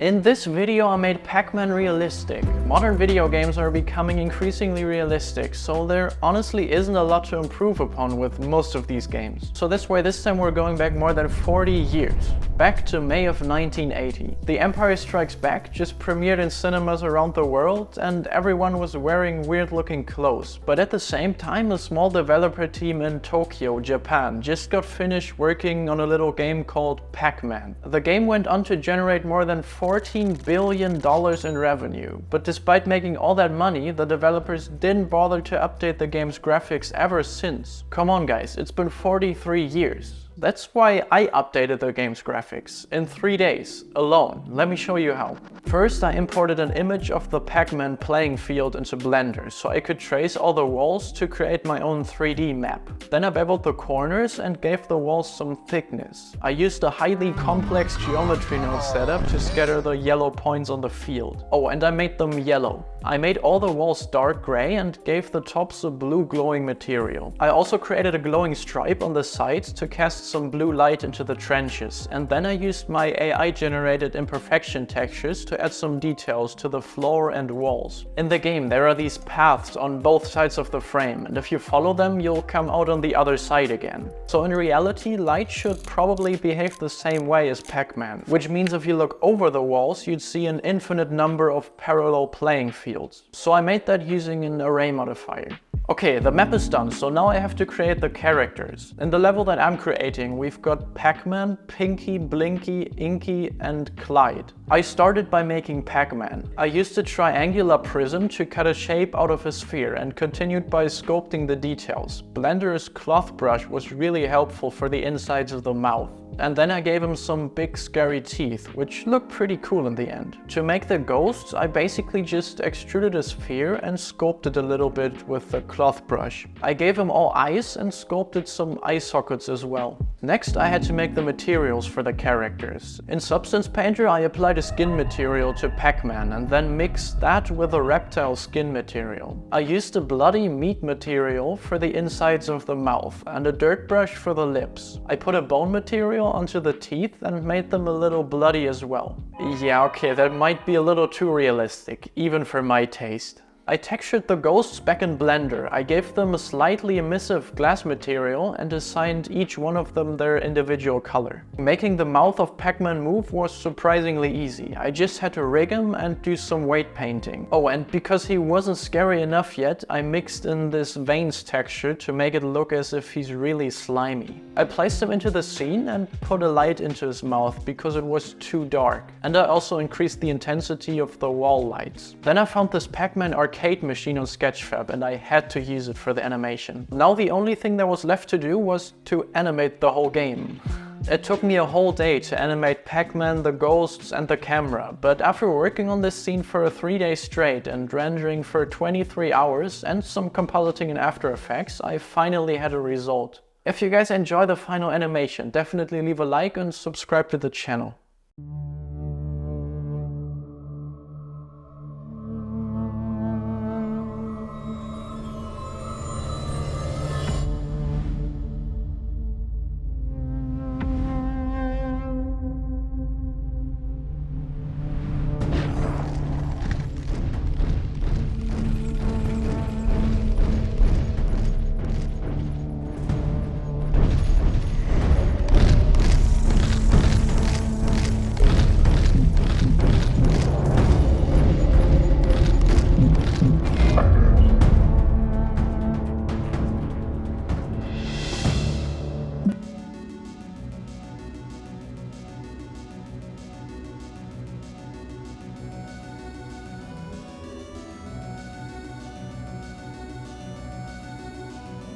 In this video I made Pac-Man Realistic. Modern video games are becoming increasingly realistic, so there honestly isn't a lot to improve upon with most of these games. So this time we're going back more than 40 years. Back to May of 1980. The Empire Strikes Back just premiered in cinemas around the world and everyone was wearing weird looking clothes. But at the same time, a small developer team in Tokyo, Japan just got finished working on a little game called Pac-Man. The game went on to generate more than $14 billion in revenue, but despite making all that money, the developers didn't bother to update the game's graphics ever since. Come on guys, it's been 43 years. That's why I updated the game's graphics in 3 days alone. Let me show you how. First, I imported an image of the Pac-Man playing field into Blender so I could trace all the walls to create my own 3D map. Then I beveled the corners and gave the walls some thickness. I used a highly complex geometry node setup to scatter the yellow points on the field. Oh, and I made them yellow. I made all the walls dark gray and gave the tops a blue glowing material. I also created a glowing stripe on the sides to cast some blue light into the trenches, and then I used my AI generated imperfection textures to add some details to the floor and walls. In the game there are these paths on both sides of the frame, and if you follow them you'll come out on the other side again. So in reality, light should probably behave the same way as Pac-Man, which means if you look over the walls you'd see an infinite number of parallel playing fields. So I made that using an array modifier. Okay, the map is done, so now I have to create the characters. In the level that I'm creating, we've got Pac-Man, Pinky, Blinky, Inky, and Clyde. I started by making Pac-Man. I used a triangular prism to cut a shape out of a sphere and continued by sculpting the details. Blender's cloth brush was really helpful for the insides of the mouth. And then I gave him some big scary teeth, which looked pretty cool in the end. To make the ghosts, I basically just extruded a sphere and sculpted a little bit with the cloth brush. I gave him all eyes and sculpted some eye sockets as well. Next, I had to make the materials for the characters. In Substance Painter, I applied a skin material to Pac-Man and then mixed that with a reptile skin material. I used a bloody meat material for the insides of the mouth and a dirt brush for the lips. I put a bone material onto the teeth and made them a little bloody as well. Yeah, okay, that might be a little too realistic, even for my taste. I textured the ghosts back in Blender. I gave them a slightly emissive glass material and assigned each one of them their individual color. Making the mouth of Pac-Man move was surprisingly easy. I just had to rig him and do some weight painting. Oh, and because he wasn't scary enough yet, I mixed in this veins texture to make it look as if he's really slimy. I placed him into the scene and put a light into his mouth because it was too dark. And I also increased the intensity of the wall lights. Then I found this Pac-Man arcade machine on Sketchfab and I had to use it for the animation. Now the only thing that was left to do was to animate the whole game. It took me a whole day to animate Pac-Man, the ghosts and the camera, but after working on this scene for 3 days straight and rendering for 23 hours and some compositing in After Effects, I finally had a result. If you guys enjoy the final animation, definitely leave a like and subscribe to the channel.